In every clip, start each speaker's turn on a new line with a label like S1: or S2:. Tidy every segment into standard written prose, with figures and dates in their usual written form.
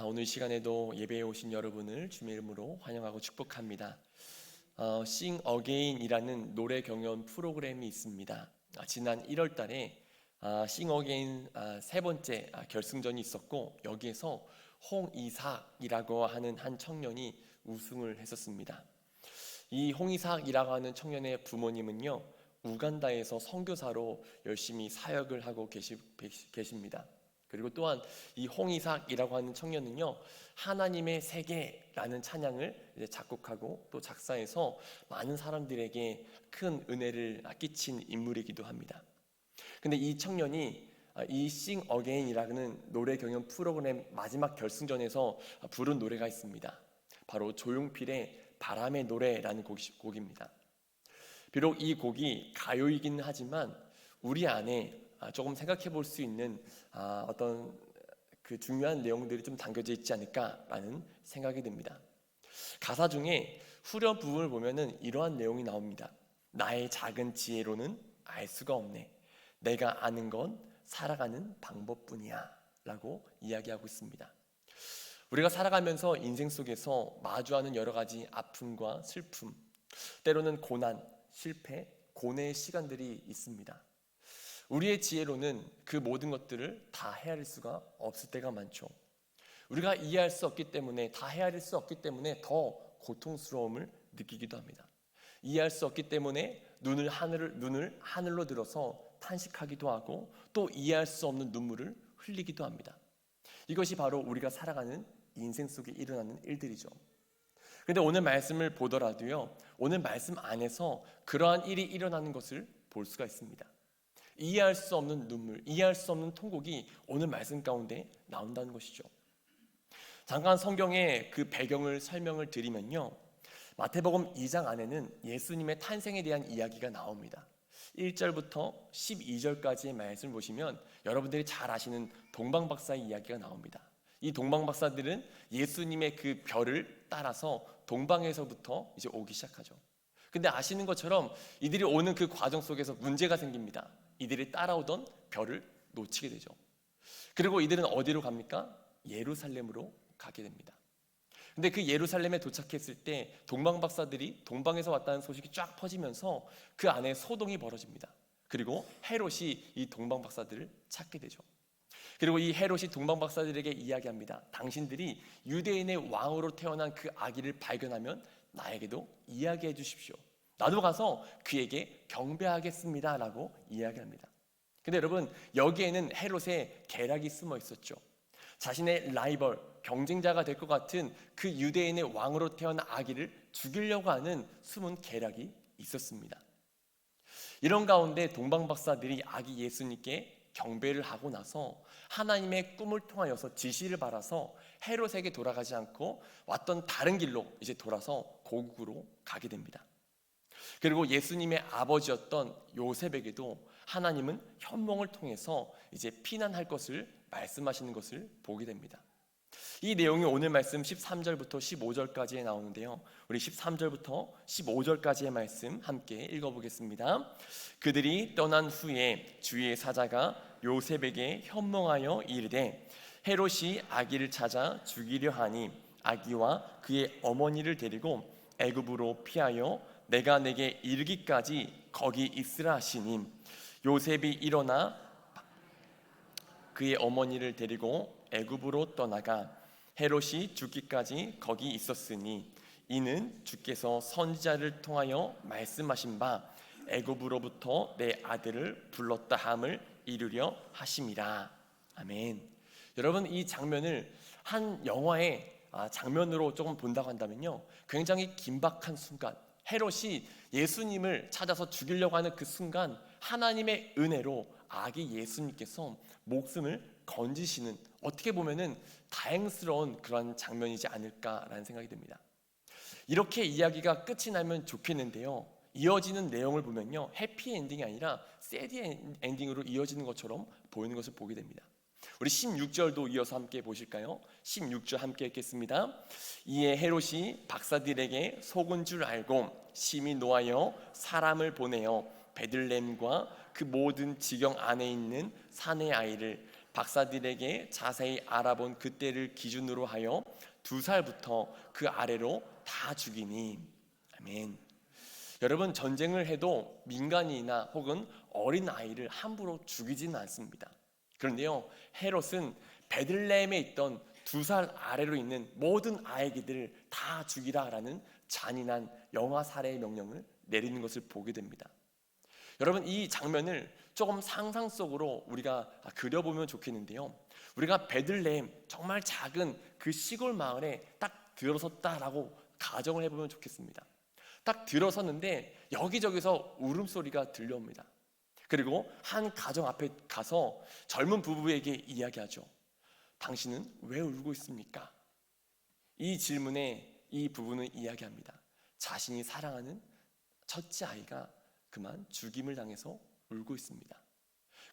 S1: 오늘 시간에도 예배에 오신 여러분을 주님의 이름으로 환영하고 축복합니다. Sing Again이라는 노래 경연 프로그램이 있습니다. 지난 1월 달에 Sing Again 세 번째 결승전이 있었고, 여기에서 홍이삭이라고 하는 한 청년이 우승을 했었습니다. 이 홍이삭이라고 하는 청년의 부모님은요, 우간다에서 선교사로 열심히 사역을 하고 계십니다. 그리고 또한 이 홍이삭이라고 하는 청년은요, 하나님의 세계라는 찬양을 이제 작곡하고 또 작사해서 많은 사람들에게 큰 은혜를 끼친 인물이기도 합니다. 근데 이 청년이 이 Sing Again이라는 노래 경연 프로그램 마지막 결승전에서 부른 노래가 있습니다. 바로 조용필의 바람의 노래라는 곡입니다. 비록 이 곡이 가요이긴 하지만 우리 안에 조금 생각해 볼 수 있는 어떤 그 중요한 내용들이 좀 담겨져 있지 않을까라는 생각이 듭니다. 가사 중에 후렴 부분을 보면은 이러한 내용이 나옵니다. 나의 작은 지혜로는 알 수가 없네. 내가 아는 건 살아가는 방법뿐이야 라고 이야기하고 있습니다. 우리가 살아가면서 인생 속에서 마주하는 여러 가지 아픔과 슬픔, 때로는 고난, 실패, 고뇌의 시간들이 있습니다. 우리의 지혜로는 그 모든 것들을 다 헤아릴 수가 없을 때가 많죠. 우리가 이해할 수 없기 때문에, 다 헤아릴 수 없기 때문에 더 고통스러움을 느끼기도 합니다. 이해할 수 없기 때문에 눈을 하늘로 들어서 탄식하기도 하고, 또 이해할 수 없는 눈물을 흘리기도 합니다. 이것이 바로 우리가 살아가는 인생 속에 일어나는 일들이죠. 그런데 오늘 말씀을 보더라도요, 오늘 말씀 안에서 그러한 일이 일어나는 것을 볼 수가 있습니다. 이해할 수 없는 눈물, 이해할 수 없는 통곡이 오늘 말씀 가운데 나온다는 것이죠. 잠깐 성경의 그 배경을 설명을 드리면요, 마태복음 2장 안에는 예수님의 탄생에 대한 이야기가 나옵니다. 1절부터 12절까지의 말씀을 보시면 여러분들이 잘 아시는 동방박사의 이야기가 나옵니다. 이 동방박사들은 예수님의 그 별을 따라서 동방에서부터 이제 오기 시작하죠. 근데 아시는 것처럼 이들이 오는 그 과정 속에서 문제가 생깁니다. 이들이 따라오던 별을 놓치게 되죠. 그리고 이들은 어디로 갑니까? 예루살렘으로 가게 됩니다. 근데 그 예루살렘에 도착했을 때 동방박사들이 동방에서 왔다는 소식이 쫙 퍼지면서 그 안에 소동이 벌어집니다. 그리고 헤롯이 이 동방박사들을 찾게 되죠. 그리고 이 헤롯이 동방박사들에게 이야기합니다. 당신들이 유대인의 왕으로 태어난 그 아기를 발견하면 나에게도 이야기해 주십시오. 나도 가서 그에게 경배하겠습니다 라고 이야기합니다. 근데 여러분, 여기에는 헤롯의 계략이 숨어 있었죠. 자신의 라이벌, 경쟁자가 될 것 같은 그 유대인의 왕으로 태어난 아기를 죽이려고 하는 숨은 계략이 있었습니다. 이런 가운데 동방박사들이 아기 예수님께 경배를 하고 나서 하나님의 꿈을 통하여서 지시를 받아서 헤롯에게 돌아가지 않고 왔던 다른 길로 이제 돌아서 고국으로 가게 됩니다. 그리고 예수님의 아버지였던 요셉에게도 하나님은 현몽을 통해서 이제 피난할 것을 말씀하시는 것을 보게 됩니다. 이 내용이 오늘 말씀 13절부터 15절까지에 나오는데요, 우리 13절부터 15절까지의 말씀 함께 읽어보겠습니다. 그들이 떠난 후에 주의 사자가 요셉에게 현몽하여 이르되, 헤롯이 아기를 찾아 죽이려 하니 아기와 그의 어머니를 데리고 애굽으로 피하여 내가 내게 이르기까지 거기 있으라 하시니, 요셉이 일어나 그의 어머니를 데리고 애굽으로 떠나가 헤롯이 죽기까지 거기 있었으니, 이는 주께서 선지자를 통하여 말씀하신 바 애굽으로부터 내 아들을 불렀다 함을 이루려 하심이라. 아멘. 여러분, 이 장면을 한 영화의 장면으로 조금 본다고 한다면요, 굉장히 긴박한 순간, 헤롯이 예수님을 찾아서 죽이려고 하는 그 순간 하나님의 은혜로 아기 예수님께서 목숨을 건지시는, 어떻게 보면은 다행스러운 그런 장면이지 않을까라는 생각이 듭니다. 이렇게 이야기가 끝이 나면 좋겠는데요, 이어지는 내용을 보면요, 해피 엔딩이 아니라 새드 엔딩으로 이어지는 것처럼 보이는 것을 보게 됩니다. 우리 16절도 이어서 함께 보실까요? 16절 함께 읽겠습니다. 이에 헤롯이 박사들에게 속은 줄 알고 심히 노하여 사람을 보내어 베들레헴과 그 모든 지경 안에 있는 사내 아이를 박사들에게 자세히 알아본 그때를 기준으로 하여 2살부터 그 아래로 다 죽이니. 아멘. 여러분, 전쟁을 해도 민간인이나 혹은 어린 아이를 함부로 죽이지는 않습니다. 그런데요, 헤롯은 베들레헴에 있던 2살 아래로 있는 모든 아이들을 다 죽이라라는 잔인한 영아 살해의 명령을 내리는 것을 보게 됩니다. 여러분, 이 장면을 조금 상상 속으로 우리가 그려보면 좋겠는데요, 우리가 베들레헴, 정말 작은 그 시골 마을에 딱 들어섰다라고 가정을 해보면 좋겠습니다. 딱 들어섰는데 여기저기서 울음소리가 들려옵니다. 그리고 한 가정 앞에 가서 젊은 부부에게 이야기하죠. 당신은 왜 울고 있습니까? 이 질문에 이 부부는 이야기합니다. 자신이 사랑하는 첫째 아이가 그만 죽임을 당해서 울고 있습니다.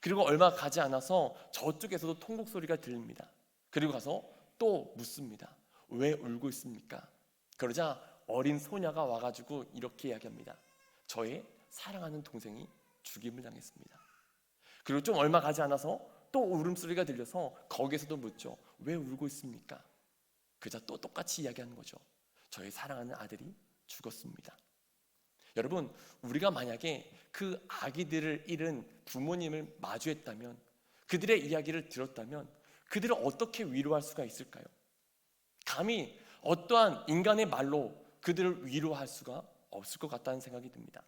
S1: 그리고 얼마 가지 않아서 저쪽에서도 통곡 소리가 들립니다. 그리고 가서 또 묻습니다. 왜 울고 있습니까? 그러자 어린 소녀가 와가지고 이렇게 이야기합니다. 저의 사랑하는 동생이 죽임을 당했습니다. 그리고 좀 얼마 가지 않아서 또 울음소리가 들려서 거기에서도 묻죠. 왜 울고 있습니까? 그자 또 똑같이 이야기하는 거죠. 저의 사랑하는 아들이 죽었습니다. 여러분, 우리가 만약에 그 아기들을 잃은 부모님을 마주했다면, 그들의 이야기를 들었다면 그들을 어떻게 위로할 수가 있을까요? 감히 어떠한 인간의 말로 그들을 위로할 수가 없을 것 같다는 생각이 듭니다.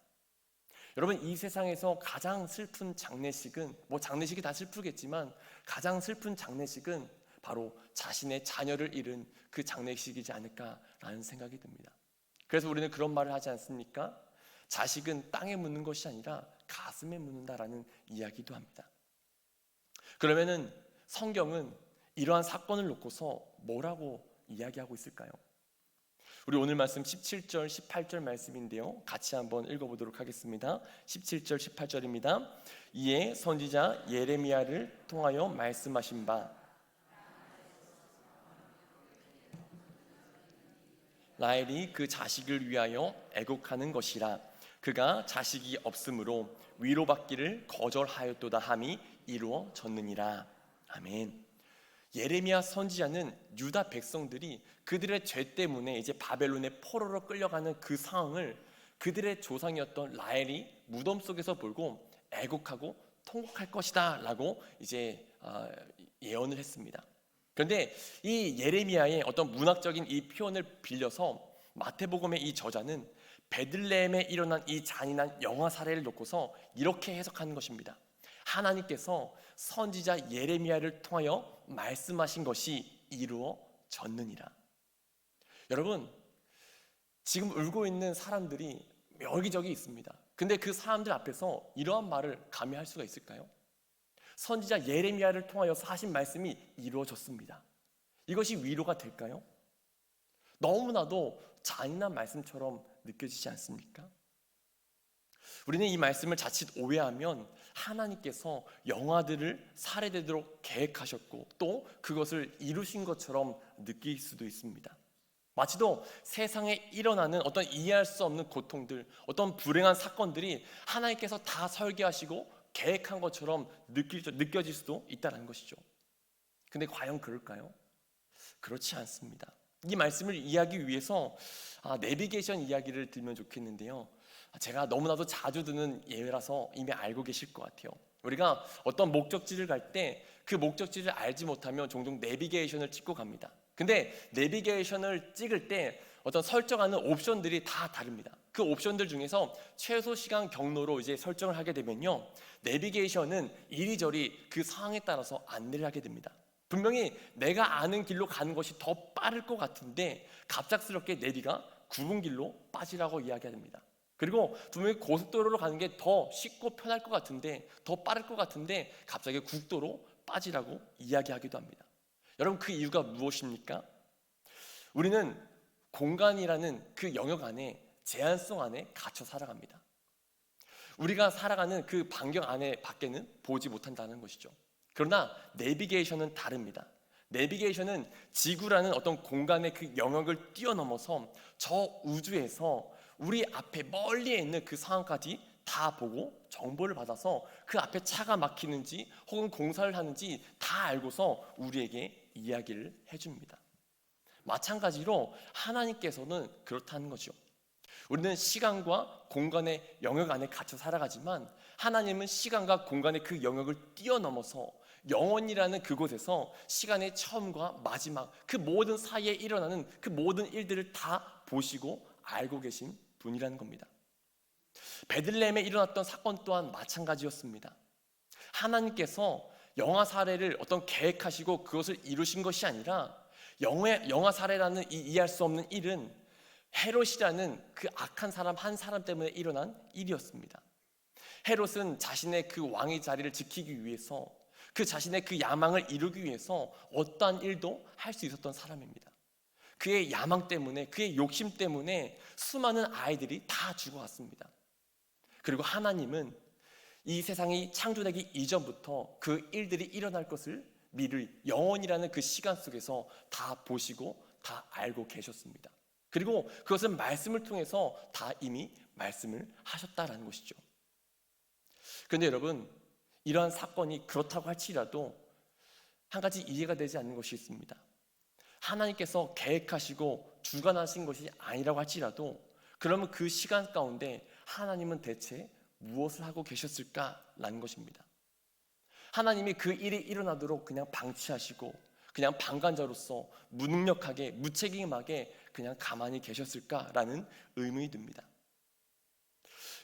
S1: 여러분, 이 세상에서 가장 슬픈 장례식은, 장례식이 다 슬프겠지만 가장 슬픈 장례식은 바로 자신의 자녀를 잃은 그 장례식이지 않을까라는 생각이 듭니다. 그래서 우리는 그런 말을 하지 않습니까? 자식은 땅에 묻는 것이 아니라 가슴에 묻는다라는 이야기도 합니다. 그러면은 성경은 이러한 사건을 놓고서 뭐라고 이야기하고 있을까요? 우리 오늘 말씀 17절, 18절 말씀인데요, 같이 한번 읽어보도록 하겠습니다. 17절, 18절입니다. 이에 선지자 예레미야를 통하여 말씀하신 바, 라헬이 그 자식을 위하여 애곡하는 것이라. 그가 자식이 없으므로 위로받기를 거절하였도다 함이 이루어졌느니라. 아멘. 예레미야 선지자는 유다 백성들이 그들의 죄 때문에 이제 바벨론의 포로로 끌려가는 그 상황을 그들의 조상이었던 라헬이 무덤 속에서 보고 애곡하고 통곡할 것이다 라고 이제 예언을 했습니다. 그런데 이 예레미야의 어떤 문학적인 이 표현을 빌려서 마태복음의 이 저자는 베들레헴에 일어난 이 잔인한 영아 사례를 놓고서 이렇게 해석하는 것입니다. 하나님께서 선지자 예레미야를 통하여 말씀하신 것이 이루어졌느니라. 여러분, 지금 울고 있는 사람들이 여기저기 있습니다. 근데 그 사람들 앞에서 이러한 말을 감히 할 수가 있을까요? 선지자 예레미야를 통하여서 하신 말씀이 이루어졌습니다. 이것이 위로가 될까요? 너무나도 잔인한 말씀처럼 느껴지지 않습니까? 우리는 이 말씀을 자칫 오해하면 하나님께서 영아들을 살해되도록 계획하셨고 또 그것을 이루신 것처럼 느낄 수도 있습니다. 마치도 세상에 일어나는 어떤 이해할 수 없는 고통들, 어떤 불행한 사건들이 하나님께서 다 설계하시고 계획한 것처럼 느껴질 수도 있다는 것이죠. 근데 과연 그럴까요? 그렇지 않습니다. 이 말씀을 이해하기 위해서 내비게이션 이야기를 들면 좋겠는데요, 제가 너무나도 자주 듣는 예라서 이미 알고 계실 것 같아요. 우리가 어떤 목적지를 갈 때 그 목적지를 알지 못하면 종종 내비게이션을 찍고 갑니다. 근데 내비게이션을 찍을 때 어떤 설정하는 옵션들이 다 다릅니다. 그 옵션들 중에서 최소 시간 경로로 이제 설정을 하게 되면요, 내비게이션은 이리저리 그 상황에 따라서 안내를 하게 됩니다. 분명히 내가 아는 길로 가는 것이 더 빠를 것 같은데 갑작스럽게 내비가 굽은 길로 빠지라고 이야기합니다. 그리고 분명히 고속도로로 가는 게 더 쉽고 편할 것 같은데, 더 빠를 것 같은데 갑자기 국도로 빠지라고 이야기하기도 합니다. 여러분, 그 이유가 무엇입니까? 우리는 공간이라는 그 영역 안에, 제한성 안에 갇혀 살아갑니다. 우리가 살아가는 그 반경 안에 밖에는 보지 못한다는 것이죠. 그러나 내비게이션은 다릅니다. 내비게이션은 지구라는 어떤 공간의 그 영역을 뛰어넘어서 저 우주에서 우리 앞에 멀리에 있는 그 상황까지 다 보고 정보를 받아서 그 앞에 차가 막히는지 혹은 공사를 하는지 다 알고서 우리에게 이야기를 해줍니다. 마찬가지로 하나님께서는 그렇다는 거죠. 우리는 시간과 공간의 영역 안에 갇혀 살아가지만 하나님은 시간과 공간의 그 영역을 뛰어넘어서 영원이라는 그곳에서 시간의 처음과 마지막 그 모든 사이에 일어나는 그 모든 일들을 다 보시고 알고 계신 분이라는 겁니다. 베들레헴에 일어났던 사건 또한 마찬가지였습니다. 하나님께서 영아 사례를 어떤 계획하시고 그것을 이루신 것이 아니라 영아 사례라는 이 이해할 수 없는 일은 헤롯이라는 그 악한 사람 한 사람 때문에 일어난 일이었습니다. 헤롯은 자신의 그 왕의 자리를 지키기 위해서 그 자신의 그 야망을 이루기 위해서 어떠한 일도 할 수 있었던 사람입니다. 그의 야망 때문에 그의 욕심 때문에 수많은 아이들이 다 죽어갔습니다. 그리고 하나님은 이 세상이 창조되기 이전부터 그 일들이 일어날 것을 미리 영원이라는 그 시간 속에서 다 보시고 다 알고 계셨습니다. 그리고 그것은 말씀을 통해서 다 이미 말씀을 하셨다라는 것이죠. 그런데 여러분, 이러한 사건이 그렇다고 할지라도 한 가지 이해가 되지 않는 것이 있습니다. 하나님께서 계획하시고 주관하신 것이 아니라고 할지라도 그러면 그 시간 가운데 하나님은 대체 무엇을 하고 계셨을까라는 것입니다. 하나님이 그 일이 일어나도록 그냥 방치하시고 그냥 방관자로서 무능력하게 무책임하게 그냥 가만히 계셨을까라는 의문이 듭니다.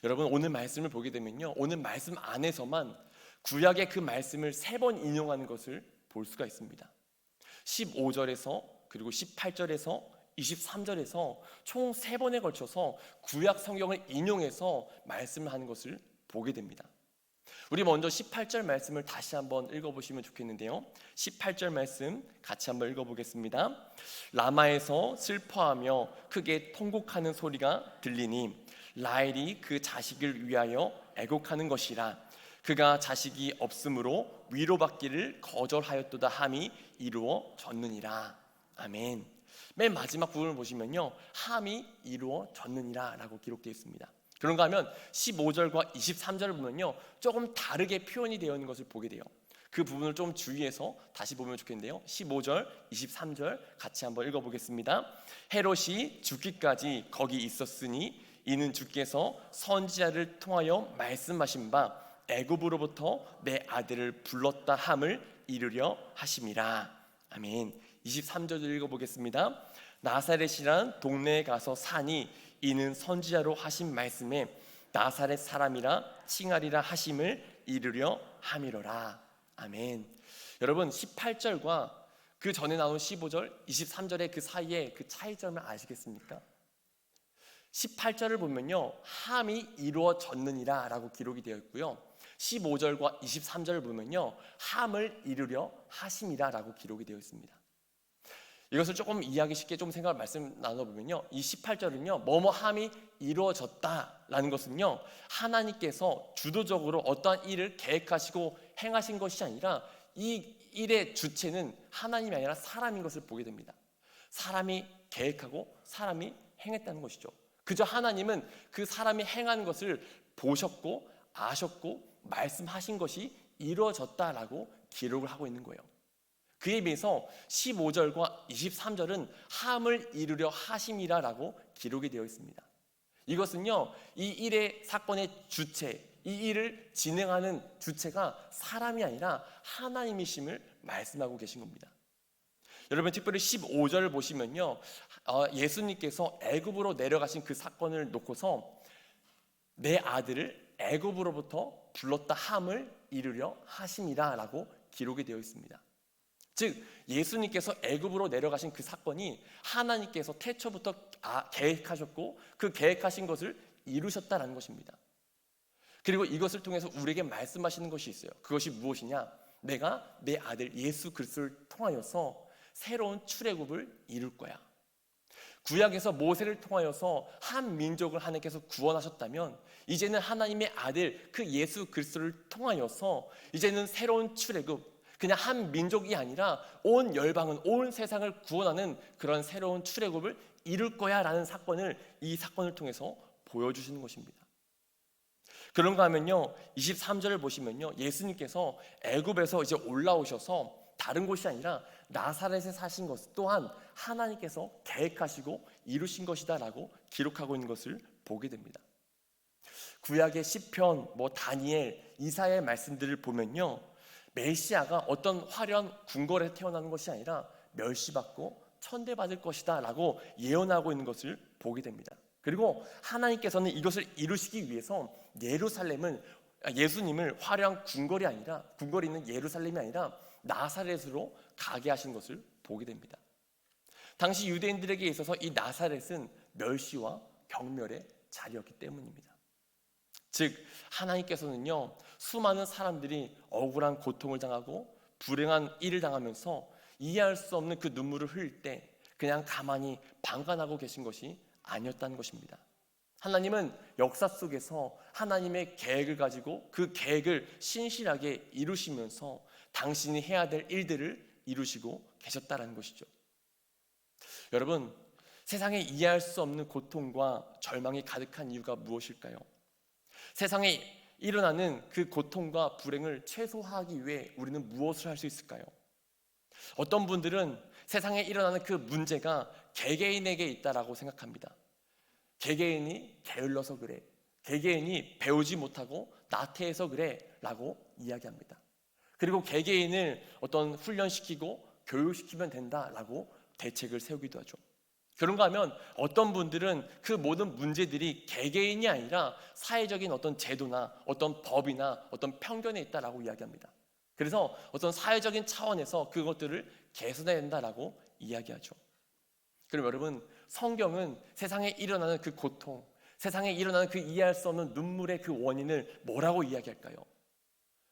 S1: 여러분, 오늘 말씀을 보게 되면요, 오늘 말씀 안에서만 구약의 그 말씀을 3번 인용하는 것을 볼 수가 있습니다. 15절에서 그리고 18절에서 23절에서 총 3번에 걸쳐서 구약 성경을 인용해서 말씀을 하는 것을 보게 됩니다. 우리 먼저 18절 말씀을 다시 한번 읽어보시면 좋겠는데요. 18절 말씀 같이 한번 읽어보겠습니다. 라마에서 슬퍼하며 크게 통곡하는 소리가 들리니 라헬이 그 자식을 위하여 애곡하는 것이라. 그가 자식이 없으므로 위로받기를 거절하였도다 함이 이루어졌느니라. 아멘. 맨 마지막 부분을 보시면요, 함이 이루어졌느니라 라고 기록되어 있습니다. 그런가 하면 15절과 23절을 보면요, 조금 다르게 표현이 되어 있는 것을 보게 돼요. 그 부분을 좀 주의해서 다시 보면 좋겠는데요. 15절, 23절 같이 한번 읽어보겠습니다. 헤롯이 죽기까지 거기 있었으니 이는 주께서 선지자를 통하여 말씀하신 바 애굽으로부터 내 아들을 불렀다 함을 이루려 하심이라. 아멘. 23절 읽어보겠습니다. 나사렛이란 동네에 가서 사니 이는 선지자로 하신 말씀에 나사렛 사람이라 칭하리라 하심을 이루려 함이로라. 아멘. 여러분, 18절과 그 전에 나온 15절, 23절의 그 사이에 그 차이점을 아시겠습니까? 18절을 보면요, 함이 이루어졌느니라 라고 기록이 되어 있고요, 15절과 23절을 보면요, 함을 이루려 하심이라 라고 기록이 되어 있습니다. 이것을 조금 이해하기 쉽게 좀 생각을 말씀 나눠보면요, 이 18절은요, 뭐뭐 함이 이루어졌다라는 것은요, 하나님께서 주도적으로 어떠한 일을 계획하시고 행하신 것이 아니라 이 일의 주체는 하나님이 아니라 사람인 것을 보게 됩니다. 사람이 계획하고 사람이 행했다는 것이죠. 그저 하나님은 그 사람이 행하는 것을 보셨고 아셨고 말씀하신 것이 이루어졌다라고 기록을 하고 있는 거예요. 그에 비해서 15절과 23절은 함을 이루려 하심이라라고 기록이 되어 있습니다. 이것은요, 이 일의 사건의 주체, 이 일을 진행하는 주체가 사람이 아니라 하나님이심을 말씀하고 계신 겁니다. 여러분, 특별히 15절을 보시면요, 예수님께서 애굽으로 내려가신 그 사건을 놓고서 내 아들을 애굽으로부터 불렀다 함을 이루려 하심이라라고 기록이 되어 있습니다. 즉, 예수님께서 애굽으로 내려가신 그 사건이 하나님께서 태초부터 계획하셨고 그 계획하신 것을 이루셨다라는 것입니다. 그리고 이것을 통해서 우리에게 말씀하시는 것이 있어요. 그것이 무엇이냐? 내가 내 아들 예수 그리스도를 통하여서 새로운 출애굽을 이룰 거야. 구약에서 모세를 통하여서 한 민족을 하나님께서 구원하셨다면 이제는 하나님의 아들 그 예수 그리스도를 통하여서 이제는 새로운 출애굽, 그냥 한 민족이 아니라 온 열방은, 온 세상을 구원하는 그런 새로운 출애굽을 이룰 거야 라는 사건을 이 사건을 통해서 보여주시는 것입니다. 그런가 하면요, 23절을 보시면요, 예수님께서 애굽에서 이제 올라오셔서 다른 곳이 아니라 나사렛에 사신 것 또한 하나님께서 계획하시고 이루신 것이다 라고 기록하고 있는 것을 보게 됩니다. 구약의 시편, 다니엘, 이사야의 말씀들을 보면요, 메시아가 어떤 화려한 궁궐에 태어나는 것이 아니라 멸시받고 천대받을 것이다 라고 예언하고 있는 것을 보게 됩니다. 그리고 하나님께서는 이것을 이루시기 위해서 예수님을 화려한 궁궐이 있는 예루살렘이 아니라 나사렛으로 가게 하신 것을 보게 됩니다. 당시 유대인들에게 있어서 이 나사렛은 멸시와 경멸의 자리였기 때문입니다. 즉 하나님께서는요, 수많은 사람들이 억울한 고통을 당하고 불행한 일을 당하면서 이해할 수 없는 그 눈물을 흘릴 때 그냥 가만히 방관하고 계신 것이 아니었다는 것입니다. 하나님은 역사 속에서 하나님의 계획을 가지고 그 계획을 신실하게 이루시면서 당신이 해야 될 일들을 이루시고 계셨다는 것이죠. 여러분, 세상에 이해할 수 없는 고통과 절망이 가득한 이유가 무엇일까요? 세상에 일어나는 그 고통과 불행을 최소화하기 위해 우리는 무엇을 할 수 있을까요? 어떤 분들은 세상에 일어나는 그 문제가 개개인에게 있다라고 생각합니다. 개개인이 게을러서 그래, 개개인이 배우지 못하고 나태해서 그래 라고 이야기합니다. 그리고 개개인을 어떤 훈련시키고 교육시키면 된다라고 대책을 세우기도 하죠. 그런가 하면 어떤 분들은 그 모든 문제들이 개개인이 아니라 사회적인 어떤 제도나 어떤 법이나 어떤 편견에 있다라고 이야기합니다. 그래서 어떤 사회적인 차원에서 그것들을 개선해야 된다라고 이야기하죠. 그럼 여러분, 성경은 세상에 일어나는 그 고통, 세상에 일어나는 그 이해할 수 없는 눈물의 그 원인을 뭐라고 이야기할까요?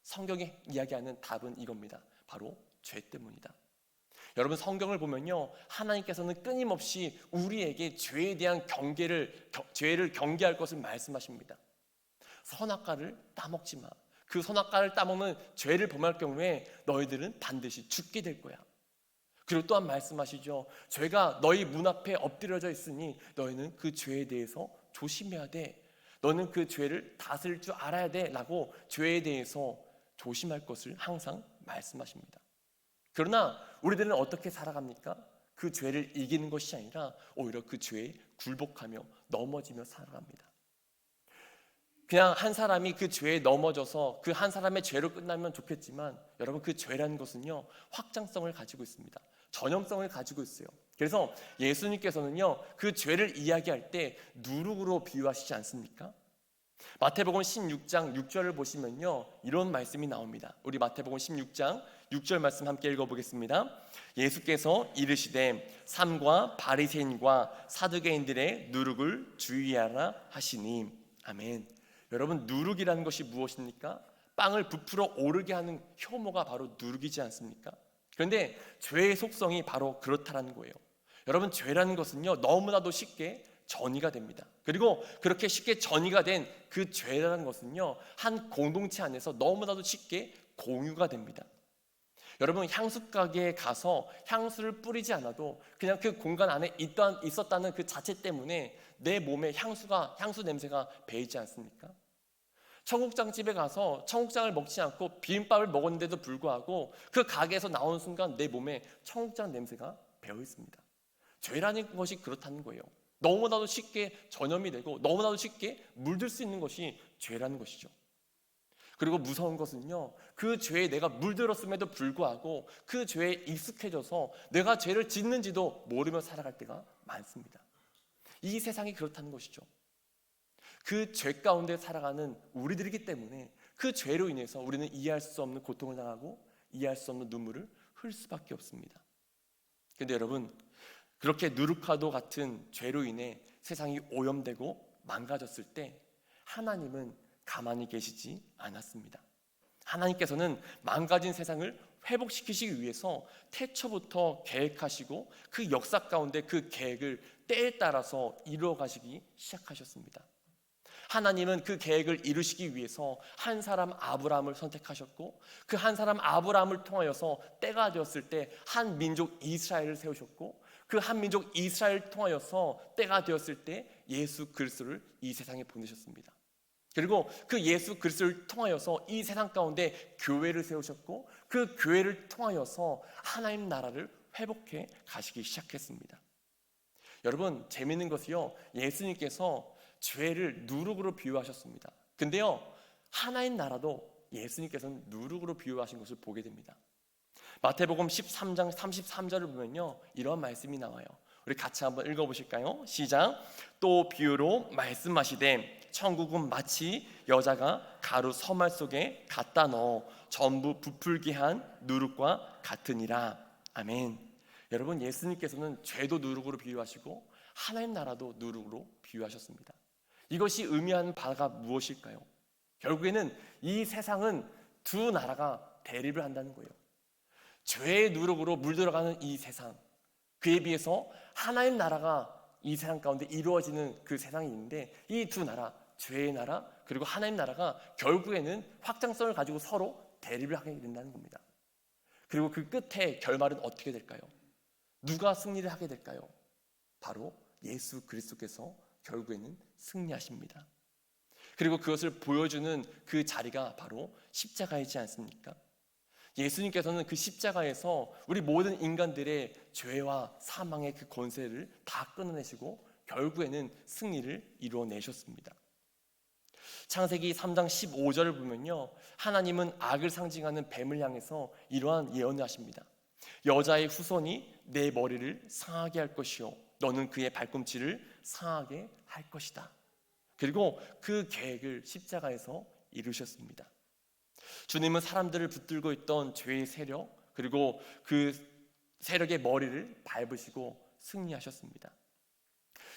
S1: 성경이 이야기하는 답은 이겁니다. 바로 죄 때문이다. 여러분, 성경을 보면요, 하나님께서는 끊임없이 우리에게 죄에 대한 죄를 경계할 것을 말씀하십니다. 선악과를 따먹지 마. 그 선악과를 따먹는 죄를 범할 경우에 너희들은 반드시 죽게 될 거야. 그리고 또한 말씀하시죠. 죄가 너희 문 앞에 엎드려져 있으니 너희는 그 죄에 대해서 조심해야 돼. 너는 그 죄를 다스릴 줄 알아야 돼 라고 죄에 대해서 조심할 것을 항상 말씀하십니다. 그러나 우리들은 어떻게 살아갑니까? 그 죄를 이기는 것이 아니라 오히려 그 죄에 굴복하며 넘어지며 살아갑니다. 그냥 한 사람이 그 죄에 넘어져서 그 한 사람의 죄로 끝나면 좋겠지만 여러분, 그 죄라는 것은요, 확장성을 가지고 있습니다. 전염성을 가지고 있어요. 그래서 예수님께서는요, 그 죄를 이야기할 때 누룩으로 비유하시지 않습니까? 마태복음 16장 6절을 보시면요, 이런 말씀이 나옵니다. 우리 마태복음 16장 6절 말씀 함께 읽어보겠습니다. 예수께서 이르시되 삼과 바리새인과 사두개인들의 누룩을 주의하라 하시니. 아멘. 여러분, 누룩이라는 것이 무엇입니까? 빵을 부풀어 오르게 하는 효모가 바로 누룩이지 않습니까? 그런데 죄의 속성이 바로 그렇다라는 거예요. 여러분, 죄라는 것은요, 너무나도 쉽게 전이가 됩니다. 그리고 그렇게 쉽게 전이가 된 그 죄라는 것은요, 한 공동체 안에서 너무나도 쉽게 공유가 됩니다. 여러분, 향수 가게에 가서 향수를 뿌리지 않아도 그냥 그 공간 안에 있었다는 그 자체 때문에 내 몸에 향수 냄새가 배이지 않습니까? 청국장 집에 가서 청국장을 먹지 않고 비빔밥을 먹었는데도 불구하고 그 가게에서 나온 순간 내 몸에 청국장 냄새가 배어 있습니다. 죄라는 것이 그렇다는 거예요. 너무나도 쉽게 전염이 되고 너무나도 쉽게 물들 수 있는 것이 죄라는 것이죠. 그리고 무서운 것은요, 그 죄에 내가 물들었음에도 불구하고 그 죄에 익숙해져서 내가 죄를 짓는지도 모르며 살아갈 때가 많습니다. 이 세상이 그렇다는 것이죠. 그 죄 가운데 살아가는 우리들이기 때문에 그 죄로 인해서 우리는 이해할 수 없는 고통을 당하고 이해할 수 없는 눈물을 흘릴 수밖에 없습니다. 그런데 여러분, 그렇게 누룩과도 같은 죄로 인해 세상이 오염되고 망가졌을 때 하나님은 가만히 계시지 않았습니다. 하나님께서는 망가진 세상을 회복시키시기 위해서 태초부터 계획하시고 그 역사 가운데 그 계획을 때에 따라서 이루어 가시기 시작하셨습니다. 하나님은 그 계획을 이루시기 위해서 한 사람 아브라함을 선택하셨고 그 한 사람 아브라함을 통하여서 때가 되었을 때 한 민족 이스라엘을 세우셨고 그 한 민족 이스라엘을 통하여서 때가 되었을 때 예수 그리스도를 이 세상에 보내셨습니다. 그리고 그 예수 그리스도를 통하여서 이 세상 가운데 교회를 세우셨고 그 교회를 통하여서 하나님 나라를 회복해 가시기 시작했습니다. 여러분, 재미있는 것이요, 예수님께서 죄를 누룩으로 비유하셨습니다. 근데요, 하나님 나라도 예수님께서는 누룩으로 비유하신 것을 보게 됩니다. 마태복음 13장 33절을 보면요, 이런 말씀이 나와요. 우리 같이 한번 읽어보실까요? 시작. 또 비유로 말씀하시되 천국은 마치 여자가 가루 서말 속에 갖다 넣어 전부 부풀게 한 누룩과 같으니라. 아멘. 여러분, 예수님께서는 죄도 누룩으로 비유하시고 하나님 나라도 누룩으로 비유하셨습니다. 이것이 의미하는 바가 무엇일까요? 결국에는 이 세상은 두 나라가 대립을 한다는 거예요. 죄의 누룩으로 물들어가는 이 세상, 그에 비해서 하나님 나라가 이 세상 가운데 이루어지는 그 세상이 있는데, 이 두 나라, 죄의 나라 그리고 하나님 나라가 결국에는 확장성을 가지고 서로 대립을 하게 된다는 겁니다. 그리고 그 끝에 결말은 어떻게 될까요? 누가 승리를 하게 될까요? 바로 예수 그리스도께서 결국에는 승리하십니다. 그리고 그것을 보여주는 그 자리가 바로 십자가이지 않습니까? 예수님께서는 그 십자가에서 우리 모든 인간들의 죄와 사망의 그 권세를 다 끊어내시고 결국에는 승리를 이루어내셨습니다. 창세기 3장 15절을 보면요, 하나님은 악을 상징하는 뱀을 향해서 이러한 예언을 하십니다. 여자의 후손이 내 머리를 상하게 할 것이요 너는 그의 발꿈치를 상하게 할 것이다. 그리고 그 계획을 십자가에서 이루셨습니다. 주님은 사람들을 붙들고 있던 죄의 세력, 그리고 그 세력의 머리를 밟으시고 승리하셨습니다.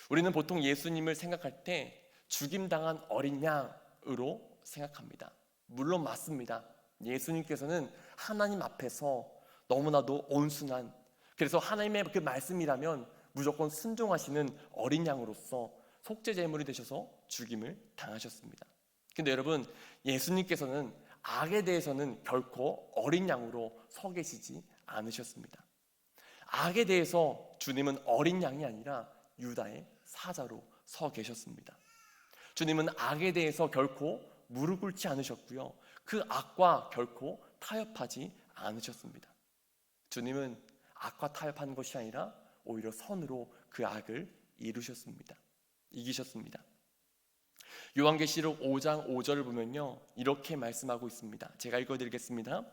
S1: 우리는 보통 예수님을 생각할 때 죽임당한 어린 양으로 생각합니다. 물론 맞습니다. 예수님께서는 하나님 앞에서 너무나도 온순한, 그래서 하나님의 그 말씀이라면 무조건 순종하시는 어린 양으로서 속죄 제물이 되셔서 죽임을 당하셨습니다. 근데 여러분, 예수님께서는 악에 대해서는 결코 어린 양으로 서 계시지 않으셨습니다. 악에 대해서 주님은 어린 양이 아니라 유다의 사자로 서 계셨습니다. 주님은 악에 대해서 결코 무릎 꿇지 않으셨고요, 그 악과 결코 타협하지 않으셨습니다. 주님은 악과 타협하는 것이 아니라 오히려 선으로 그 악을 이루셨습니다. 이기셨습니다. 요한계시록 5장 5절을 보면요, 이렇게 말씀하고 있습니다. 제가 읽어드리겠습니다.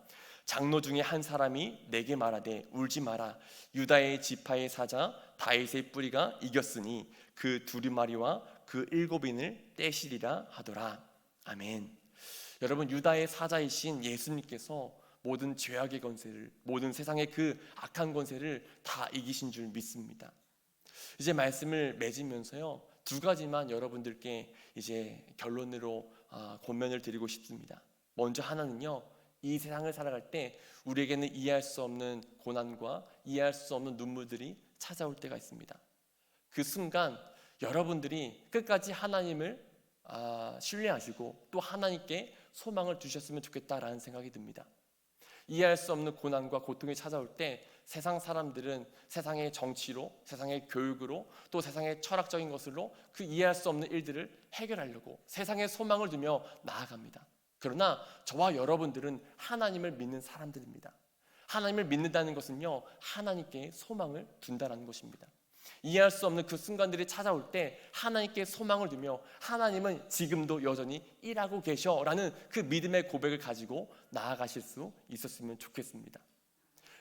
S1: 장로 중에 한 사람이 내게 말하되 울지 마라. 유다의 지파의 사자 다윗의 뿌리가 이겼으니 그 두루마리와 그 7인을 떼시리라 하더라. 아멘. 여러분, 유다의 사자이신 예수님께서 모든 죄악의 권세를, 모든 세상의 그 악한 권세를 다 이기신 줄 믿습니다. 이제 말씀을 맺으면서요, 두 가지만 여러분들께 이제 결론으로 권면을 드리고 싶습니다. 먼저 하나는요, 이 세상을 살아갈 때 우리에게는 이해할 수 없는 고난과 이해할 수 없는 눈물들이 찾아올 때가 있습니다. 그 순간 여러분들이 끝까지 하나님을 신뢰하시고 또 하나님께 소망을 두셨으면 좋겠다라는 생각이 듭니다. 이해할 수 없는 고난과 고통이 찾아올 때 세상 사람들은 세상의 정치로, 세상의 교육으로, 또 세상의 철학적인 것으로 그 이해할 수 없는 일들을 해결하려고 세상에 소망을 두며 나아갑니다. 그러나 저와 여러분들은 하나님을 믿는 사람들입니다. 하나님을 믿는다는 것은요, 하나님께 소망을 둔다는 것입니다. 이해할 수 없는 그 순간들이 찾아올 때 하나님께 소망을 두며 하나님은 지금도 여전히 일하고 계셔라는 그 믿음의 고백을 가지고 나아가실 수 있었으면 좋겠습니다.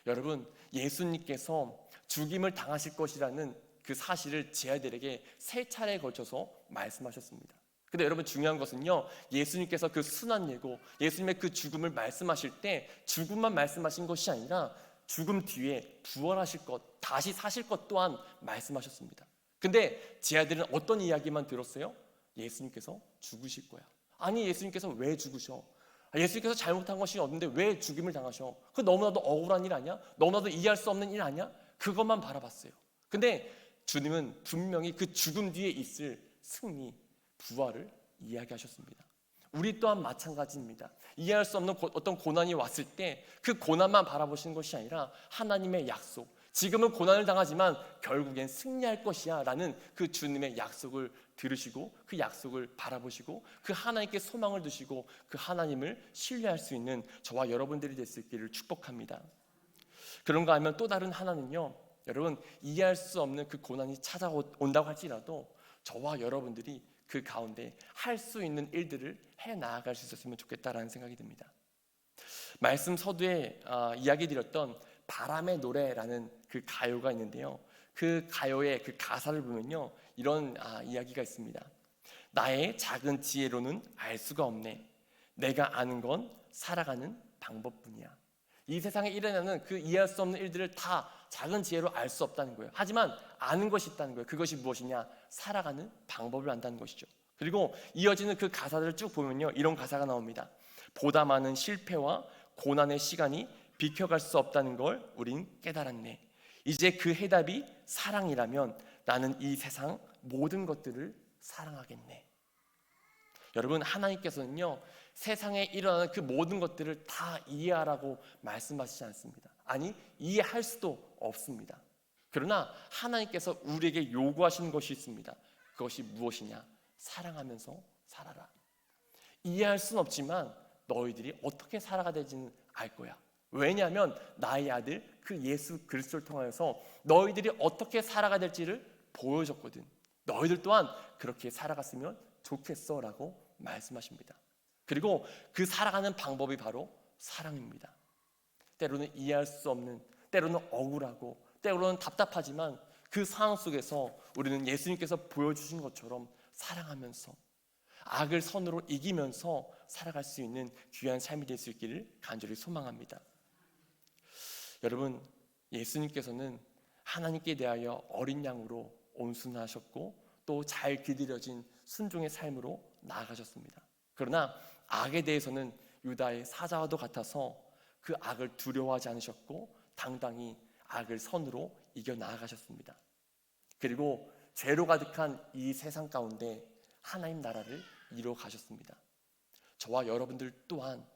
S1: 여러분, 예수님께서 죽임을 당하실 것이라는 그 사실을 제 아들에게 3차례에 걸쳐서 말씀하셨습니다. 근데 여러분, 중요한 것은요, 예수님께서 그 순한 예고, 예수님의 그 죽음을 말씀하실 때 죽음만 말씀하신 것이 아니라 죽음 뒤에 부활하실 것, 다시 사실 것 또한 말씀하셨습니다. 근데 제 아들은 어떤 이야기만 들었어요? 예수님께서 죽으실 거야. 아니, 예수님께서 왜 죽으셔? 예수님께서 잘못한 것이 없는데 왜 죽임을 당하셔? 그 너무나도 억울한 일 아니야? 너무나도 이해할 수 없는 일 아니야? 그것만 바라봤어요. 근데 주님은 분명히 그 죽음 뒤에 있을 승리, 부활을 이야기하셨습니다. 우리 또한 마찬가지입니다. 이해할 수 없는 어떤 고난이 왔을 때 그 고난만 바라보시는 것이 아니라 하나님의 약속, 지금은 고난을 당하지만 결국엔 승리할 것이야 라는 그 주님의 약속을 들으시고 그 약속을 바라보시고 그 하나님께 소망을 두시고 그 하나님을 신뢰할 수 있는 저와 여러분들이 될 수 있기를 축복합니다. 그런가 하면 또 다른 하나는요, 여러분, 이해할 수 없는 그 고난이 찾아온다고 할지라도 저와 여러분들이 그 가운데 할 수 있는 일들을 해 나아갈 수 있었으면 좋겠다라는 생각이 듭니다. 말씀 서두에 이야기 드렸던 바람의 노래라는 그 가요가 있는데요, 그 가요의 그 가사를 보면요, 이런 이야기가 있습니다. 나의 작은 지혜로는 알 수가 없네. 내가 아는 건 살아가는 방법뿐이야. 이 세상에 일어나는 그 이해할 수 없는 일들을 다 작은 지혜로 알 수 없다는 거예요. 하지만 아는 것이 있다는 거예요. 그것이 무엇이냐? 살아가는 방법을 안다는 것이죠. 그리고 이어지는 그 가사들을 쭉 보면요, 이런 가사가 나옵니다. 보다 많은 실패와 고난의 시간이 비켜갈 수 없다는 걸 우린 깨달았네. 이제 그 해답이 사랑이라면 나는 이 세상 모든 것들을 사랑하겠네. 여러분, 하나님께서는요, 세상에 일어나는 그 모든 것들을 다 이해하라고 말씀하시지 않습니다. 아니, 이해할 수도 없습니다. 그러나 하나님께서 우리에게 요구하시는 것이 있습니다. 그것이 무엇이냐? 사랑하면서 살아라. 이해할 수는 없지만 너희들이 어떻게 살아가야 될지는 알 거야. 왜냐하면 나의 아들 그 예수 그리스도를 통하여서 너희들이 어떻게 살아가야 될지를 보여줬거든. 너희들 또한 그렇게 살아갔으면 좋겠어 라고 말씀하십니다. 그리고 그 살아가는 방법이 바로 사랑입니다. 때로는 이해할 수 없는, 때로는 억울하고, 때로는 답답하지만 그 상황 속에서 우리는 예수님께서 보여주신 것처럼 사랑하면서 악을 선으로 이기면서 살아갈 수 있는 귀한 삶이 될 수 있기를 간절히 소망합니다. 여러분, 예수님께서는 하나님께 대하여 어린 양으로 온순하셨고 또 잘 길들여진 순종의 삶으로 나아가셨습니다. 그러나 악에 대해서는 유다의 사자와도 같아서 그 악을 두려워하지 않으셨고 당당히 악을 선으로 이겨 나아가셨습니다. 그리고 죄로 가득한 이 세상 가운데 하나님 나라를 이루어 가셨습니다. 저와 여러분들 또한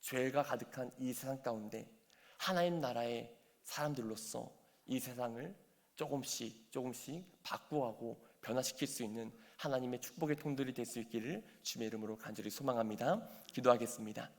S1: 죄가 가득한 이 세상 가운데 하나님 나라의 사람들로서 이 세상을 조금씩 바꾸어가고 변화시킬 수 있는 하나님의 축복의 통들이 될 수 있기를 주님의 이름으로 간절히 소망합니다. 기도하겠습니다.